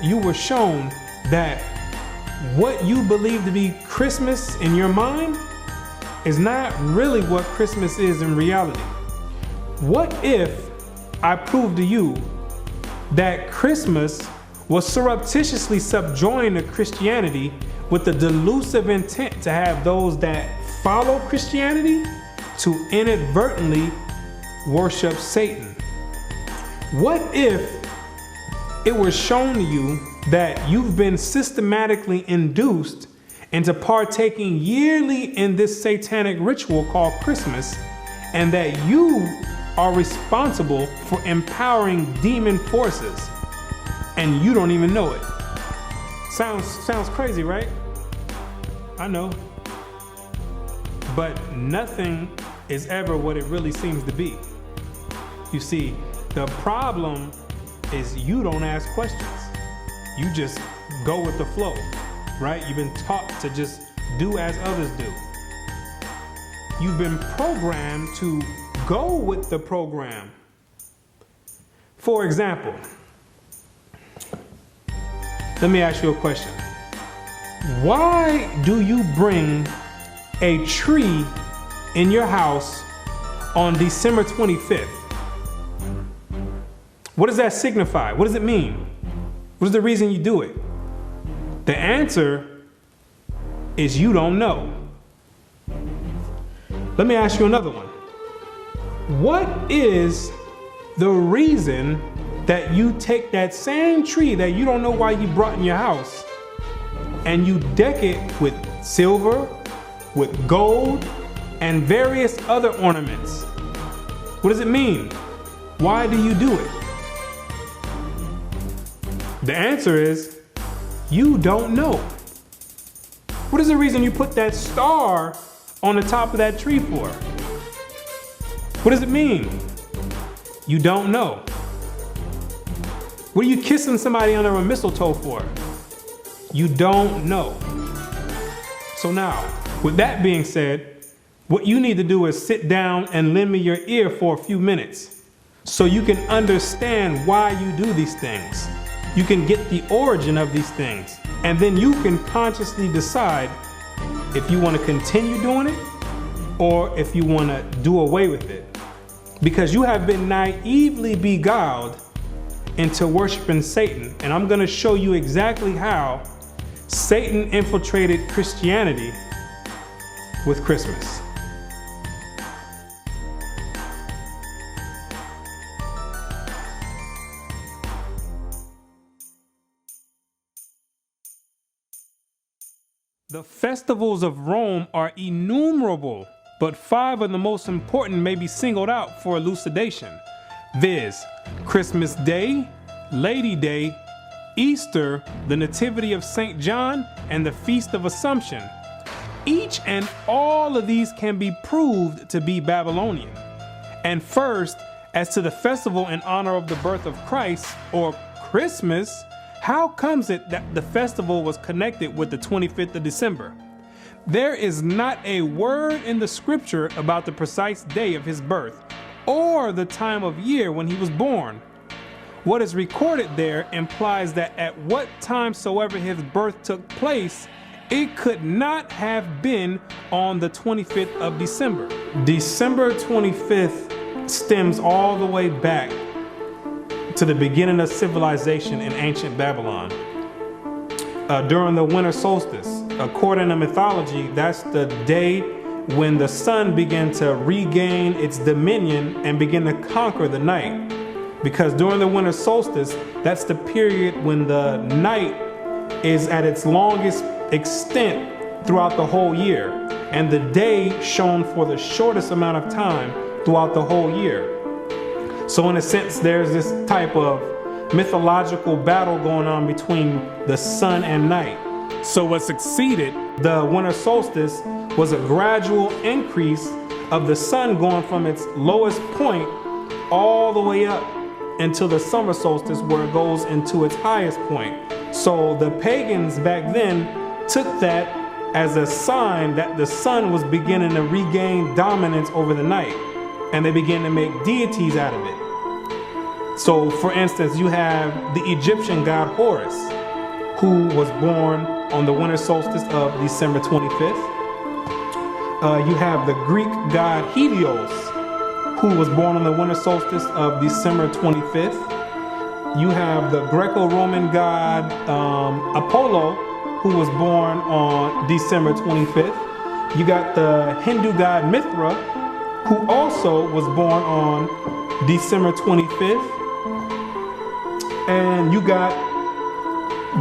you were shown that what you believe to be Christmas in your mind is not really what Christmas is in reality? What if I proved to you that Christmas was surreptitiously subjoined to Christianity with the delusive intent to have those that follow Christianity to inadvertently worship Satan? What if it was shown to you that you've been systematically induced into partaking yearly in this satanic ritual called Christmas, and that you are responsible for empowering demon forces and you don't even know it? Sounds crazy, right? I know. But nothing is ever what it really seems to be. You see, the problem is you don't ask questions. You just go with the flow, right? You've been taught to just do as others do. You've been programmed to go with the program. For example, let me ask you a question. Why do you bring a tree in your house on December 25th? What does that signify? What does it mean? What is the reason you do it? The answer is you don't know. Let me ask you another one. What is the reason that you take that same tree that you don't know why you brought in your house and you deck it with silver, with gold, and various other ornaments? What does it mean? Why do you do it? The answer is you don't know. What is the reason you put that star on the top of that tree for? What does it mean? You don't know. What are you kissing somebody under a mistletoe for? You don't know. So now, with that being said, what you need to do is sit down and lend me your ear for a few minutes so you can understand why you do these things. You can get the origin of these things, and then you can consciously decide if you want to continue doing it or if you want to do away with it. Because you have been naively beguiled into worshiping Satan, and I'm going to show you exactly how Satan infiltrated Christianity with Christmas. The festivals of Rome are innumerable, but 5 of the most important may be singled out for elucidation, viz. Christmas Day, Lady Day, Easter, the Nativity of St. John, and the Feast of Assumption. Each and all of these can be proved to be Babylonian. And first, as to the festival in honor of the birth of Christ, or Christmas, how comes it that the festival was connected with the 25th of December? There is not a word in the scripture about the precise day of his birth or the time of year when he was born. What is recorded there implies that at what time soever his birth took place, it could not have been on the 25th of December. December 25th stems all the way back to the beginning of civilization in ancient Babylon. During the winter solstice, according to mythology, that's the day when the sun began to regain its dominion and begin to conquer the night. Because during the winter solstice, that's the period when the night is at its longest extent throughout the whole year, and the day shone for the shortest amount of time throughout the whole year. So in a sense, there's this type of mythological battle going on between the sun and night. So what succeeded the winter solstice was a gradual increase of the sun going from its lowest point all the way up until the summer solstice, where it goes into its highest point. So the pagans back then took that as a sign that the sun was beginning to regain dominance over the night, and they began to make deities out of it. So for instance, you have the Egyptian god Horus, who was born on the winter solstice of December 25th. You have the Greek god Helios, who was born on the winter solstice of December 25th. You have the Greco-Roman god Apollo, who was born on December 25th. You got the Hindu god Mithra, who also was born on December 25th. And you got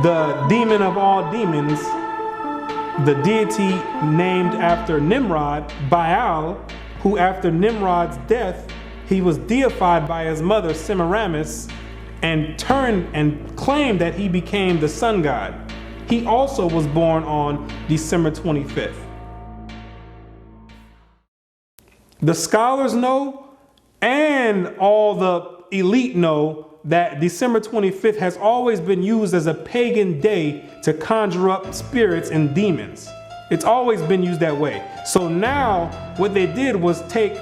the demon of all demons, the deity named after Nimrod, Baal, who after Nimrod's death, he was deified by his mother Semiramis and turned and claimed that he became the sun god. He also was born on December 25th. The scholars know, and all the elite know, that December 25th has always been used as a pagan day to conjure up spirits and demons. It's always been used that way. So now what they did was take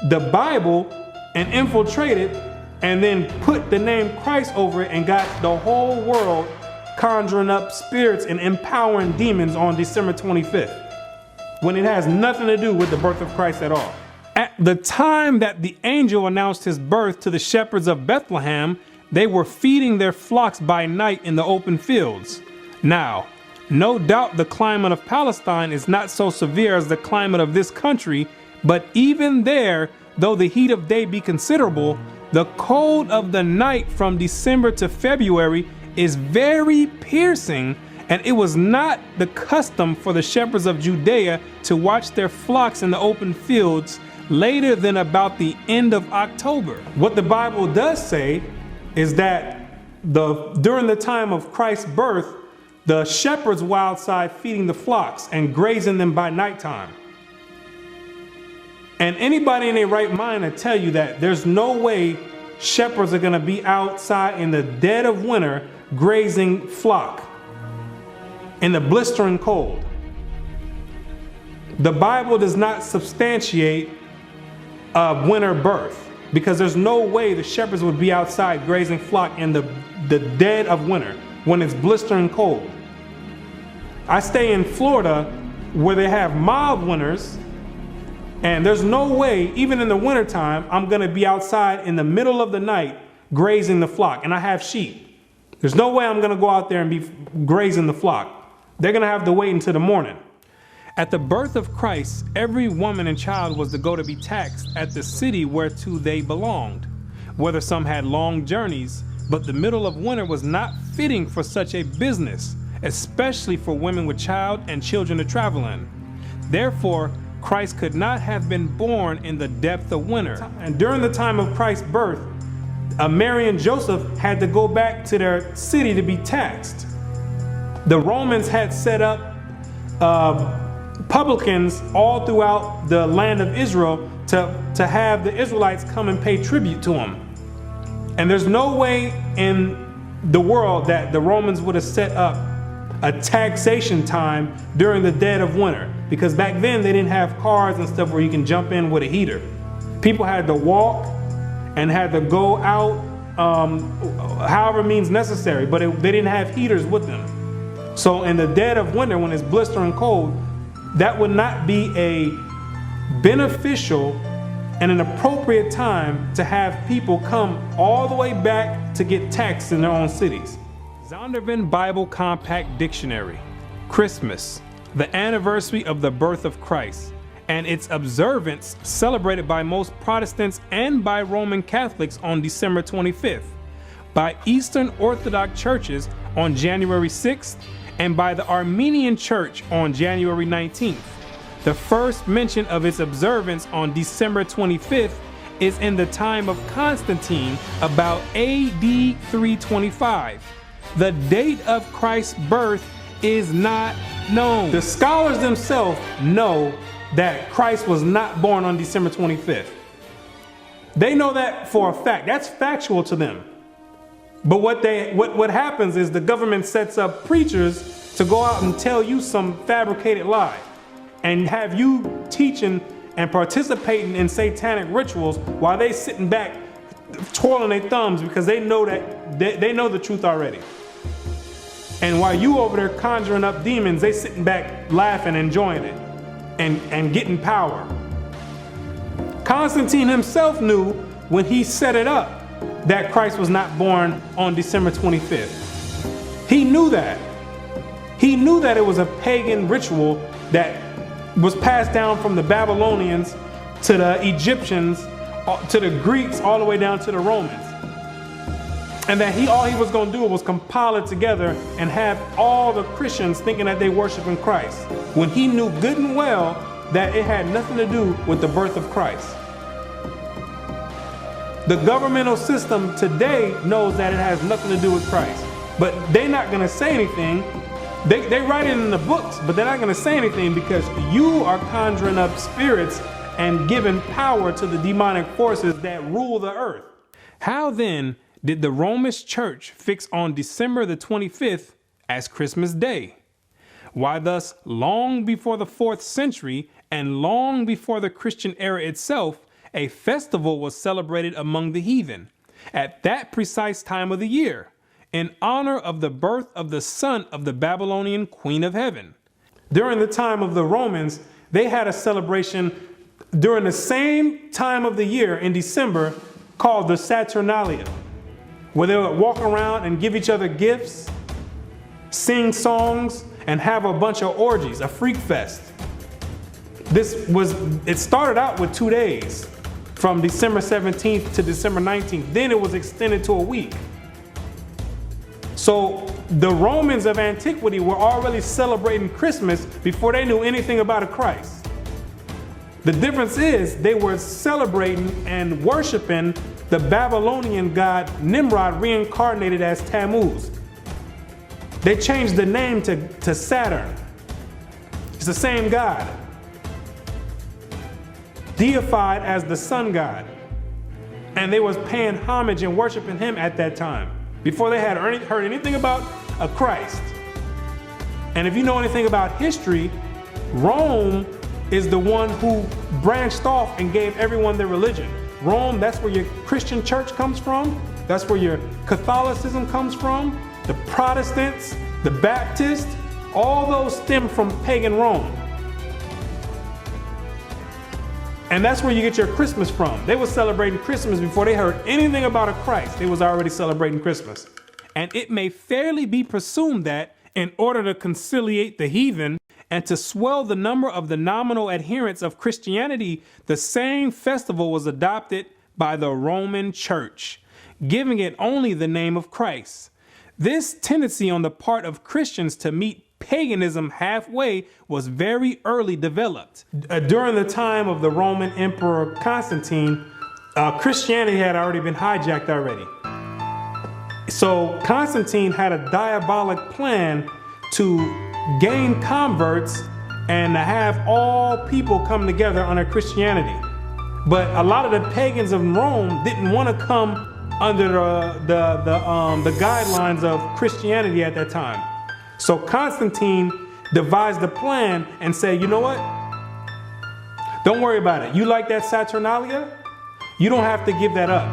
the Bible and infiltrate it and then put the name Christ over it and got the whole world conjuring up spirits and empowering demons on December 25th, when it has nothing to do with the birth of Christ at all. At the time that the angel announced his birth to the shepherds of Bethlehem, they were feeding their flocks by night in the open fields. Now, no doubt the climate of Palestine is not so severe as the climate of this country, but even there, though the heat of day be considerable, the cold of the night from December to February is very piercing, and it was not the custom for the shepherds of Judea to watch their flocks in the open fields later than about the end of October. What the Bible does say is that during the time of Christ's birth, the shepherds were outside feeding the flocks and grazing them by nighttime. And anybody in their right mind will tell you that there's no way shepherds are going to be outside in the dead of winter grazing flock in the blistering cold. The Bible does not substantiate a winter birth, because there's no way the shepherds would be outside grazing flock in the dead of winter when it's blistering cold. I stay in Florida where they have mild winters, and there's no way, even in the wintertime, I'm gonna be outside in the middle of the night grazing the flock, and I have sheep. There's no way I'm gonna go out there and be grazing the flock. They're gonna have to wait until the morning. At the birth of Christ, every woman and child was to go to be taxed at the city whereto they belonged, whether some had long journeys, but the middle of winter was not fitting for such a business, especially for women with child and children to travel in. Therefore, Christ could not have been born in the depth of winter. And during the time of Christ's birth, Mary and Joseph had to go back to their city to be taxed. The Romans had set up publicans all throughout the land of Israel to have the Israelites come and pay tribute to them. And there's no way in the world that the Romans would have set up a taxation time during the dead of winter, because back then they didn't have cars and stuff where you can jump in with a heater. People had to walk and had to go out however means necessary, but they didn't have heaters with them. So in the dead of winter, when it's blistering cold, that would not be a beneficial and an appropriate time to have people come all the way back to get taxed in their own cities. Zondervan Bible Compact Dictionary. Christmas, the anniversary of the birth of Christ, and its observance celebrated by most Protestants and by Roman Catholics on December 25th, by Eastern Orthodox churches on January 6th, and by the Armenian Church on January 19th. The first mention of its observance on December 25th is in the time of Constantine, about AD 325. The date of Christ's birth is not known. The scholars themselves know that Christ was not born on December 25th. They know that for a fact. That's factual to them. But what happens is the government sets up preachers to go out and tell you some fabricated lie and have you teaching and participating in satanic rituals while they sitting back twirling their thumbs because they know that they know the truth already. And while you over there conjuring up demons, they sitting back laughing, enjoying it, and getting power. Constantine himself knew when he set it up that Christ was not born on December 25th. He knew that. He knew that it was a pagan ritual that was passed down from the Babylonians to the Egyptians, to the Greeks, all the way down to the Romans. And that all he was going to do was compile it together and have all the Christians thinking that they worshiping Christ, when he knew good and well that it had nothing to do with the birth of Christ. The governmental system today knows that it has nothing to do with Christ, but they're not going to say anything. They write it in the books, but they're not going to say anything because you are conjuring up spirits and giving power to the demonic forces that rule the earth. How then did the Roman Church fix on December the 25th as Christmas Day? Why thus, long before the 4th century and long before the Christian era itself, a festival was celebrated among the heathen at that precise time of the year, in honor of the birth of the son of the Babylonian Queen of Heaven. During the time of the Romans, they had a celebration during the same time of the year in December called the Saturnalia, where they would walk around and give each other gifts, sing songs, and have a bunch of orgies, a freak fest. It started out with 2 days, from December 17th to December 19th. Then it was extended to a week. So the Romans of antiquity were already celebrating Christmas before they knew anything about a Christ. The difference is they were celebrating and worshiping the Babylonian god Nimrod, reincarnated as Tammuz. They changed the name to Saturn. It's the same god, deified as the sun god. And they was paying homage and worshiping him at that time, before they had heard anything about a Christ. And if you know anything about history, Rome is the one who branched off and gave everyone their religion. Rome, that's where your Christian church comes from. That's where your Catholicism comes from. The Protestants, the Baptists, all those stem from pagan Rome. And that's where you get your Christmas from. They were celebrating Christmas before they heard anything about a Christ. They was already celebrating Christmas. And it may fairly be presumed that in order to conciliate the heathen and to swell the number of the nominal adherents of Christianity, the same festival was adopted by the Roman Church, giving it only the name of Christ. This tendency on the part of Christians to meet paganism halfway was very early developed. During the time of the Roman Emperor Constantine, Christianity had already been hijacked already. So Constantine had a diabolic plan to gain converts and to have all people come together under Christianity. But a lot of the pagans of Rome didn't want to come under the guidelines of Christianity at that time. So Constantine devised a plan and said, you know what? Don't worry about it. You like that Saturnalia? You don't have to give that up.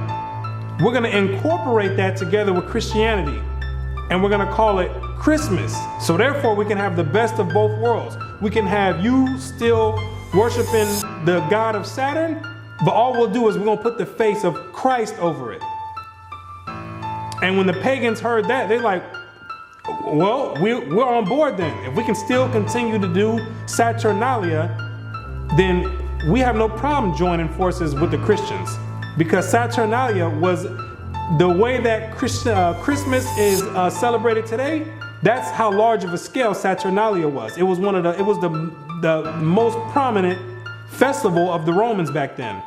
We're going to incorporate that together with Christianity, and we're going to call it Christmas. So therefore, we can have the best of both worlds. We can have you still worshiping the god of Saturn, but all we'll do is we're going to put the face of Christ over it. And when the pagans heard that, they're like, well, we're on board then. If we can still continue to do Saturnalia, then we have no problem joining forces with the Christians. Because Saturnalia was the way that Christmas is celebrated today. That's how large of a scale Saturnalia was. It was the most prominent festival of the Romans back then.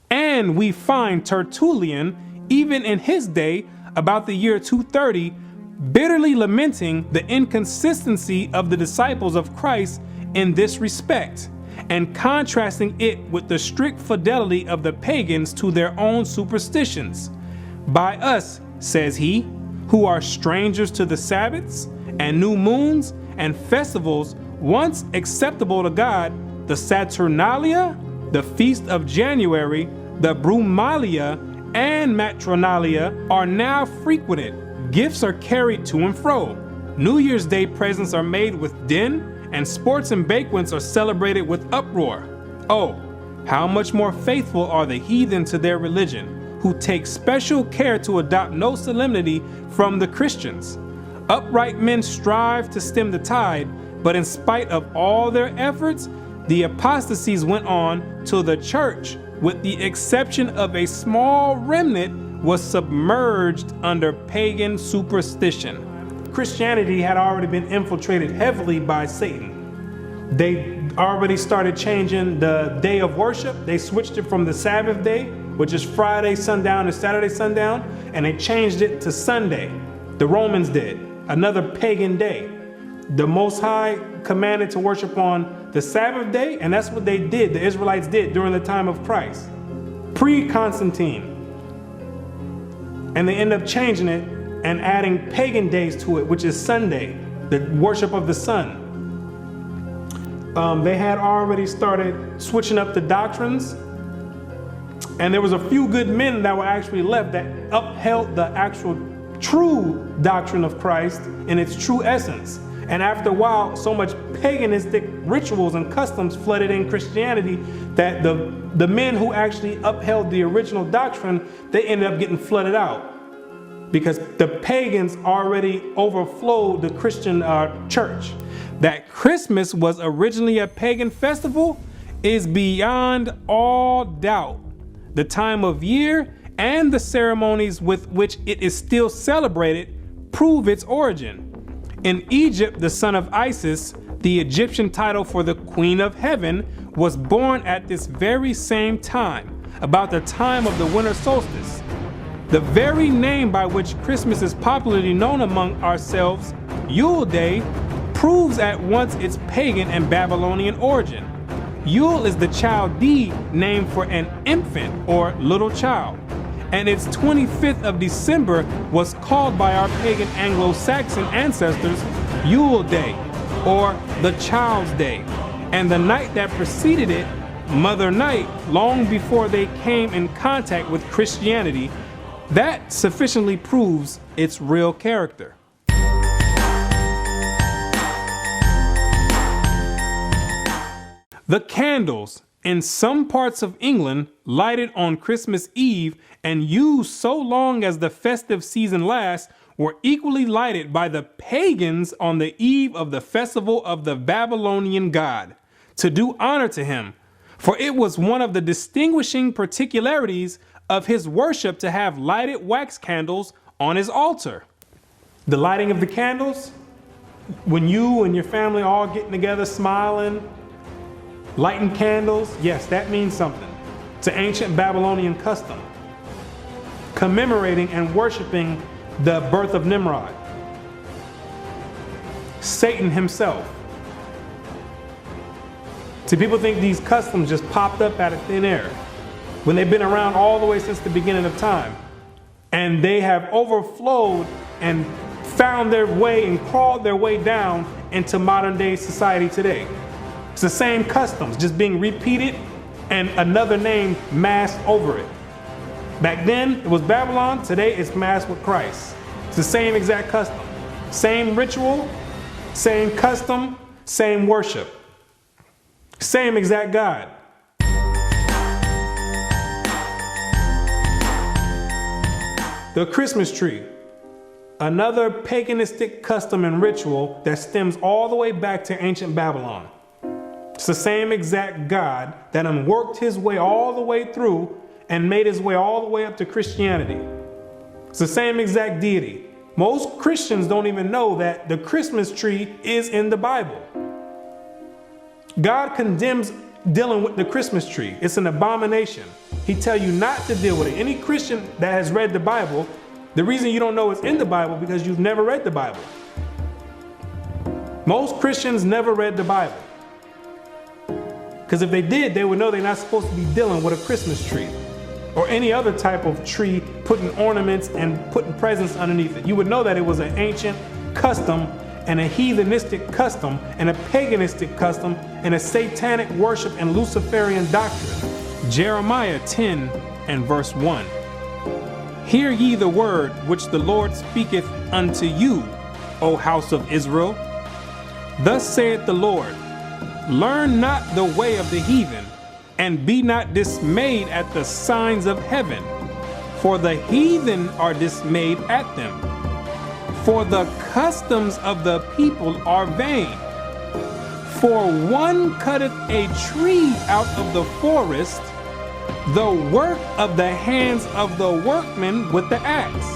And we find Tertullian, even in his day, about the year 230, bitterly lamenting the inconsistency of the disciples of Christ in this respect, and contrasting it with the strict fidelity of the pagans to their own superstitions. By us, says he, who are strangers to the Sabbaths and new moons and festivals once acceptable to God, the Saturnalia, the Feast of January, the Brumalia, and matronalia are now frequented. Gifts are carried to and fro. New Year's Day presents are made with din, and sports and banquets are celebrated with uproar. Oh, how much more faithful are the heathen to their religion, who take special care to adopt no solemnity from the Christians. Upright men strive to stem the tide, but in spite of all their efforts, the apostasies went on till the church, with the exception of a small remnant, was submerged under pagan superstition. Christianity had already been infiltrated heavily by Satan. They already started changing the day of worship. They switched it from the Sabbath day, which is Friday sundown to Saturday sundown, and they changed it to Sunday. The Romans did, another pagan day. The Most High commanded to worship on the Sabbath day, and that's what they did, the Israelites did during the time of Christ, pre-Constantine. And they end up changing it and adding pagan days to it, which is Sunday, the worship of the sun. They had already started switching up the doctrines, and there was a few good men that were actually left that upheld the actual true doctrine of Christ in its true essence. And after a while, so much paganistic rituals and customs flooded in Christianity that the men who actually upheld the original doctrine, they ended up getting flooded out because the pagans already overflowed the Christian church. That Christmas was originally a pagan festival is beyond all doubt. The time of year and the ceremonies with which it is still celebrated prove its origin. In Egypt, the son of Isis, the Egyptian title for the Queen of Heaven, was born at this very same time, about the time of the winter solstice. The very name by which Christmas is popularly known among ourselves, Yule Day, proves at once its pagan and Babylonian origin. Yule is the Chaldee name for an infant or little child, and its 25th of December was called by our pagan Anglo-Saxon ancestors Yule Day, or the Child's Day, and the night that preceded it, Mother Night, long before they came in contact with Christianity. That sufficiently proves its real character. The candles in some parts of England lighted on Christmas Eve and used so long as the festive season lasts were equally lighted by the pagans on the eve of the festival of the Babylonian god, to do honor to him, for it was one of the distinguishing particularities of his worship to have lighted wax candles on his altar. The lighting of the candles, when you and your family all getting together smiling, lighting candles, yes, that means something. It's an ancient Babylonian custom, commemorating and worshiping the birth of Nimrod, Satan himself. See, people think these customs just popped up out of thin air when they've been around all the way since the beginning of time. And they have overflowed and found their way and crawled their way down into modern day society today. It's the same customs, just being repeated and another name masked over it. Back then, it was Babylon. Today, it's masked with Christ. It's the same exact custom. Same ritual, same custom, same worship. Same exact God. The Christmas tree. Another paganistic custom and ritual that stems all the way back to ancient Babylon. It's the same exact God that worked his way all the way through and made his way all the way up to Christianity. It's the same exact deity. Most Christians don't even know that the Christmas tree is in the Bible. God condemns dealing with the Christmas tree. It's an abomination. He tells you not to deal with it. Any Christian that has read the Bible, the reason you don't know it's in the Bible because you've never read the Bible. Most Christians never read the Bible. Because if they did, they would know they're not supposed to be dealing with a Christmas tree or any other type of tree, putting ornaments and putting presents underneath it. You would know that it was an ancient custom and a heathenistic custom and a paganistic custom and a satanic worship and Luciferian doctrine. Jeremiah 10 and verse 1. Hear ye the word which the Lord speaketh unto you, O house of Israel. Thus saith the Lord, learn not the way of the heathen, and be not dismayed at the signs of heaven, for the heathen are dismayed at them. For the customs of the people are vain. For one cutteth a tree out of the forest, the work of the hands of the workmen with the axe.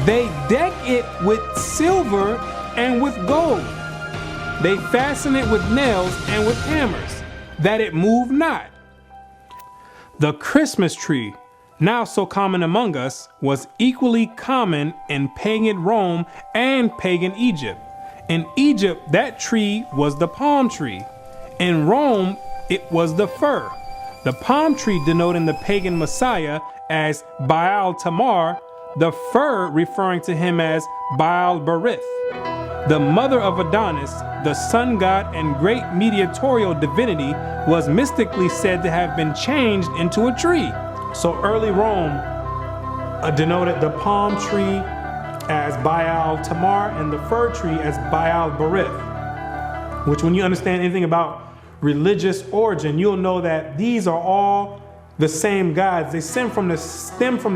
They deck it with silver and with gold. They fasten it with nails and with hammers, that it move not. The Christmas tree, now so common among us, was equally common in pagan Rome and pagan Egypt. In Egypt, that tree was the palm tree. In Rome, it was the fir. The palm tree denoting the pagan Messiah as Baal Tamar, the fir referring to him as Baal Berith. The mother of Adonis, the sun god and great mediatorial divinity, was mystically said to have been changed into a tree. So early Rome denoted the palm tree as Baal Tamar and the fir tree as Baal Berith, which when you understand anything about religious origin, you'll know that these are all the same gods. They stem from the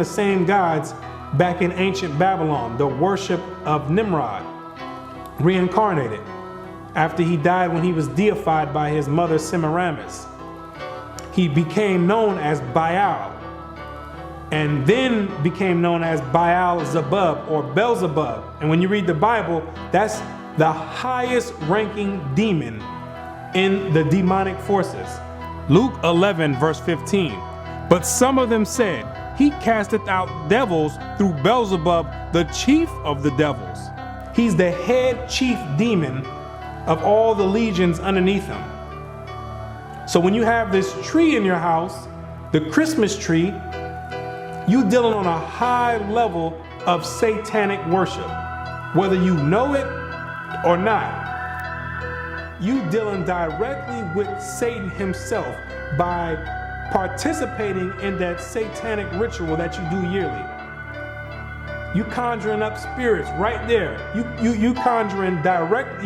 same gods back in ancient Babylon, the worship of Nimrod, reincarnated after he died when he was deified by his mother Semiramis. He became known as Baal, and then became known as Baal Zebub or Beelzebub. And when you read the Bible, that's the highest ranking demon in the demonic forces. Luke 11 verse 15. But some of them said, he casteth out devils through Beelzebub, the chief of the devils. He's the head chief demon of all the legions underneath him. So when you have this tree in your house, the Christmas tree, you dealing on a high level of satanic worship, whether you know it or not. You dealing directly with Satan himself by participating in that satanic ritual that you do yearly. You conjuring up spirits right there. You conjuring direct.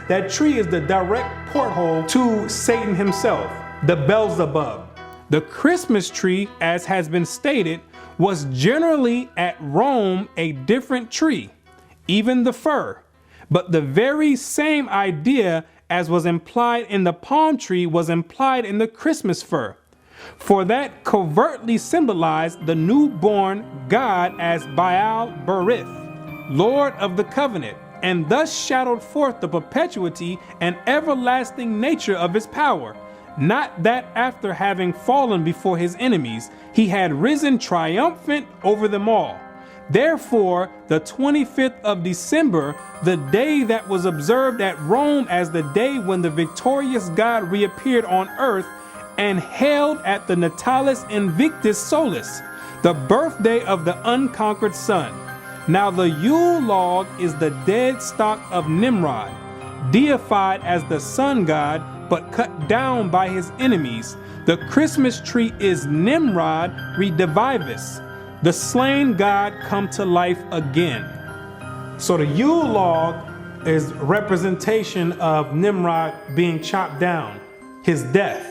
That tree is the direct porthole to Satan himself, the Beelzebub. The Christmas tree, as has been stated, was generally at Rome a different tree, even the fir. But the very same idea as was implied in the palm tree was implied in the Christmas fir. For that covertly symbolized the newborn God as Baal Berith, Lord of the covenant, and thus shadowed forth the perpetuity and everlasting nature of his power. Not that after having fallen before his enemies, he had risen triumphant over them all. Therefore, the 25th of December, the day that was observed at Rome as the day when the victorious God reappeared on earth and held at the Natalis Invictus Solis, the birthday of the unconquered sun. Now the Yule log is the dead stock of Nimrod, deified as the sun god, but cut down by his enemies. The Christmas tree is Nimrod redivivus, the slain god come to life again. So the Yule log is representation of Nimrod being chopped down, his death.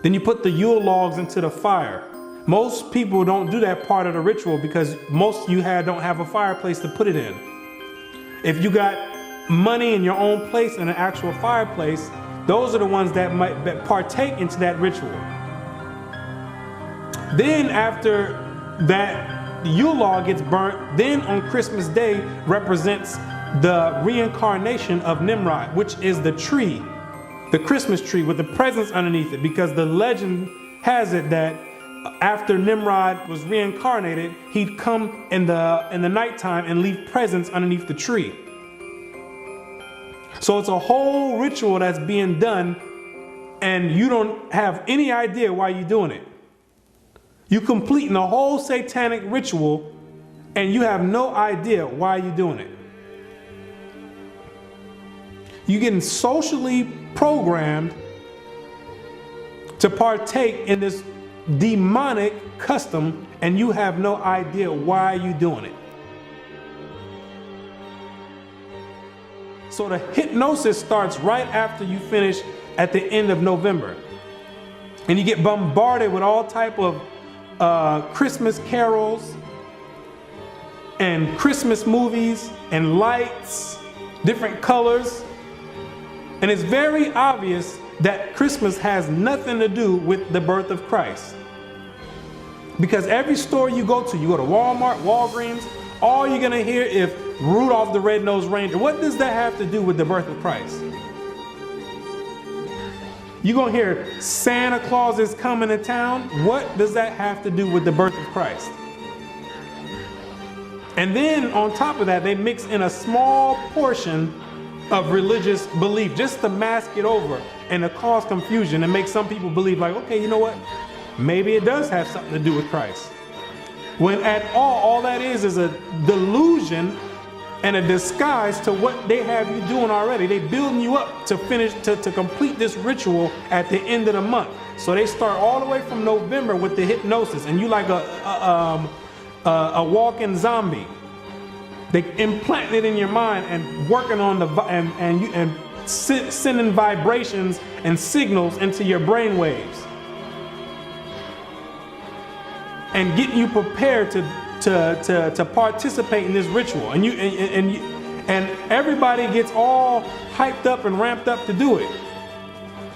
Then you put the Yule logs into the fire. Most people don't do that part of the ritual because most don't have a fireplace to put it in. If you got money in your own place and an actual fireplace, those are the ones that might partake into that ritual. Then after that Yule log gets burnt, then on Christmas Day represents the reincarnation of Nimrod, which is the tree, the Christmas tree with the presents underneath it, because the legend has it that after Nimrod was reincarnated, he'd come in the nighttime and leave presents underneath the tree. So it's a whole ritual that's being done, and you don't have any idea why you're doing it. You're completing a whole satanic ritual, and you have no idea why you're doing it. You're getting socially programmed to partake in this demonic custom, and you have no idea why you're doing it. So the hypnosis starts right after you finish at the end of November. And you get bombarded with all type of Christmas carols and Christmas movies and lights, different colors. And it's very obvious that Christmas has nothing to do with the birth of Christ. Because every store you go to Walmart, Walgreens, all you're gonna hear is Rudolph the Red-Nosed Reindeer. What does that have to do with the birth of Christ? You're gonna hear Santa Claus is coming to town. What does that have to do with the birth of Christ? And then on top of that, they mix in a small portion of religious belief just to mask it over and to cause confusion and make some people believe like, okay, you know what? Maybe it does have something to do with Christ. When at all that is a delusion and a disguise to what they have you doing already. They building you up to finish, to complete this ritual at the end of the month. So they start all the way from November with the hypnosis, and you like a walking zombie. They implant it in your mind and working on and sending vibrations and signals into your brain waves, and getting you prepared to participate in this ritual. And everybody gets all hyped up and ramped up to do it,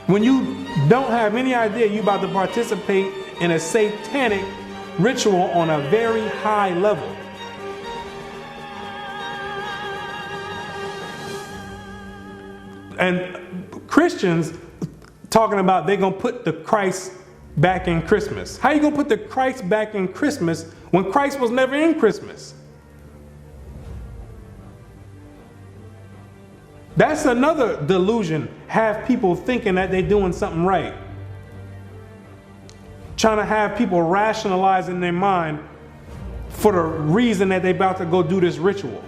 when you don't have any idea you're about to participate in a satanic ritual on a very high level. And Christians talking about they're gonna put the Christ back in Christmas. How you gonna put the Christ back in Christmas when Christ was never in Christmas? That's another delusion. Have people thinking that they're doing something right. Trying to have people rationalize in their mind for the reason that they're about to go do this ritual.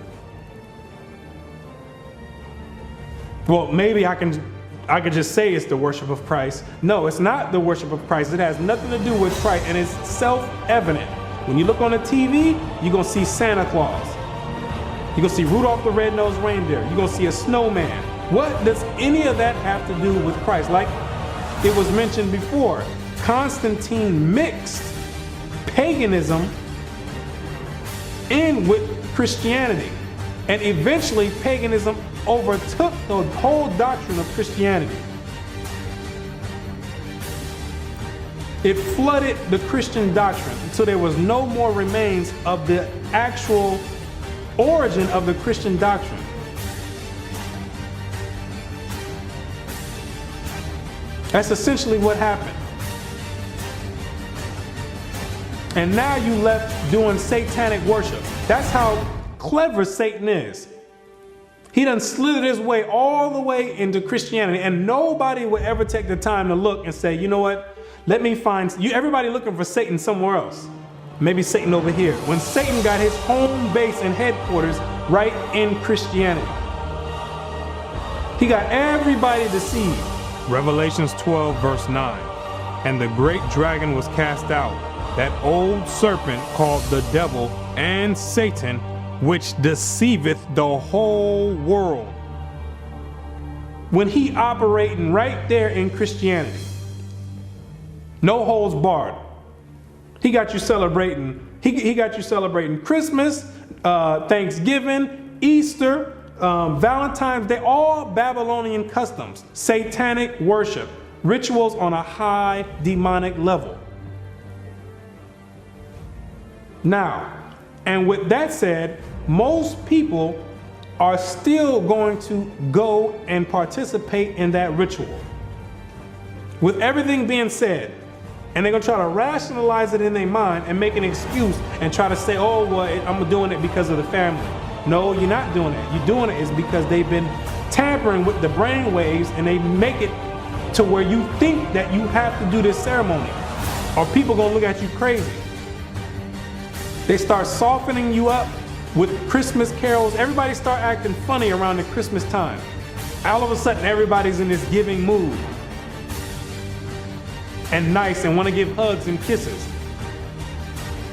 Well, maybe I could just say it's the worship of Christ. No, it's not the worship of Christ. It has nothing to do with Christ, and it's self-evident. When you look on the TV, you're gonna see Santa Claus. You're gonna see Rudolph the Red-Nosed Reindeer. You're gonna see a snowman. What does any of that have to do with Christ? Like it was mentioned before, Constantine mixed paganism in with Christianity. And eventually paganism overtook the whole doctrine of Christianity. It flooded the Christian doctrine until there was no more remains of the actual origin of the Christian doctrine. That's essentially what happened. And now you left doing satanic worship. That's how clever Satan is. He done slid his way all the way into Christianity, and nobody would ever take the time to look and say, you know what, let me find you. Everybody looking for Satan somewhere else. Maybe Satan over here. When Satan got his home base and headquarters right in Christianity. He got everybody deceived. Revelations 12 verse 9. And the great dragon was cast out, that old serpent called the devil and Satan, which deceiveth the whole world. When he operating right there in Christianity, no holds barred. He got you celebrating. He got you celebrating Christmas, Thanksgiving, Easter, Valentine's Day, all Babylonian customs, satanic worship, rituals on a high demonic level. Now, and with that said, most people are still going to go and participate in that ritual. With everything being said, and they're gonna try to rationalize it in their mind and make an excuse and try to say, oh, well, I'm doing it because of the family. No, you're not doing it. You're doing it is because they've been tampering with the brain waves, and they make it to where you think that you have to do this ceremony, or people gonna look at you crazy. They start softening you up with Christmas carols. Everybody start acting funny around the Christmas time. All of a sudden, everybody's in this giving mood. and nice and want to give hugs and kisses.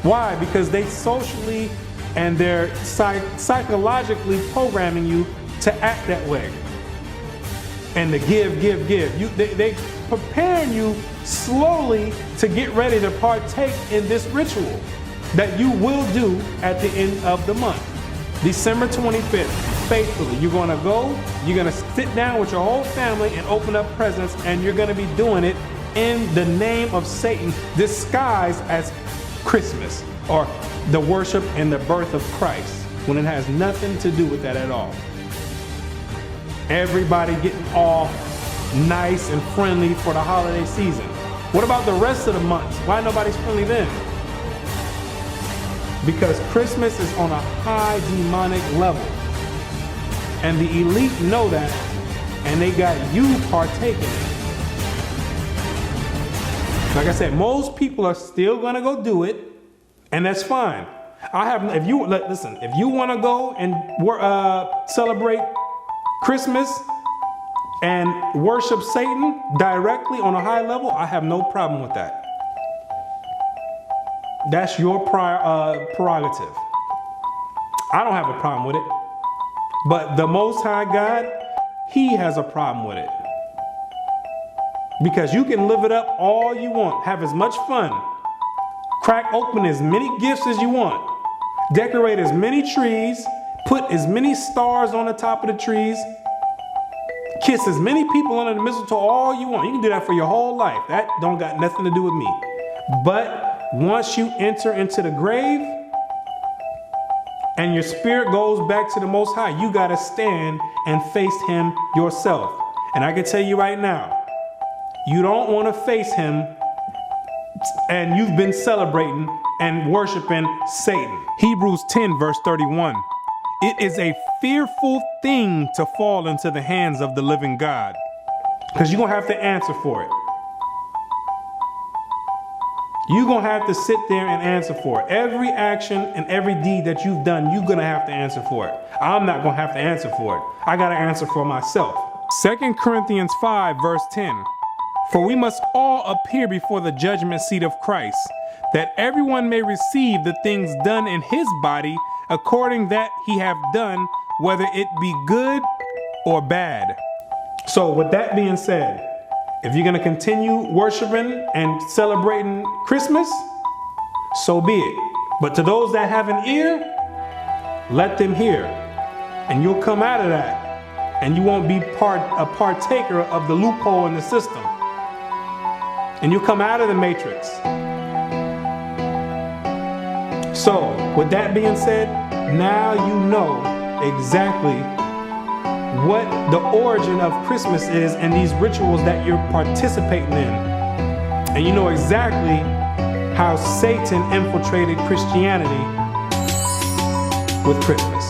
Why? Because they socially and they're psychologically programming you to act that way. And to give. They preparing you slowly to get ready to partake in this ritual that you will do at the end of the month. December 25th, faithfully, you're gonna go, you're gonna sit down with your whole family and open up presents, and you're gonna be doing it in the name of Satan, disguised as Christmas or the worship and the birth of Christ, when it has nothing to do with that at all. Everybody getting all nice and friendly for the holiday season. What about the rest of the months? Why nobody's friendly then? Because Christmas is on a high demonic level. And the elite know that, and they got you partaking in it. Like I said, most people are still gonna go do it, and that's fine. If you want to go and celebrate Christmas and worship Satan directly on a high level, I have no problem with that. That's your prerogative. I don't have a problem with it. But the Most High God, He has a problem with it. Because you can live it up all you want, have as much fun, crack open as many gifts as you want, decorate as many trees, put as many stars on the top of the trees, kiss as many people under the mistletoe all you want. You can do that for your whole life. That don't got nothing to do with me. But once you enter into the grave and your spirit goes back to the Most High, you got to stand and face Him yourself. And I can tell you right now, you don't want to face Him and you've been celebrating and worshiping Satan. Hebrews 10 verse 31. It is a fearful thing to fall into the hands of the living God, because you're going to have to answer for it. You're going to have to sit there and answer for it. Every action and every deed that you've done, you're going to have to answer for it. I'm not going to have to answer for it. I got to answer for myself. 2 Corinthians 5 verse 10. For we must all appear before the judgment seat of Christ, that everyone may receive the things done in his body according that he have done, whether it be good or bad. So with that being said, if you're going to continue worshiping and celebrating Christmas, so be it. But to those that have an ear, let them hear. And you'll come out of that. And you won't be a partaker of the loophole in the system. And you'll come out of the matrix. So, with that being said, now you know exactly what the origin of Christmas is and these rituals that you're participating in. And you know exactly how Satan infiltrated Christianity with Christmas.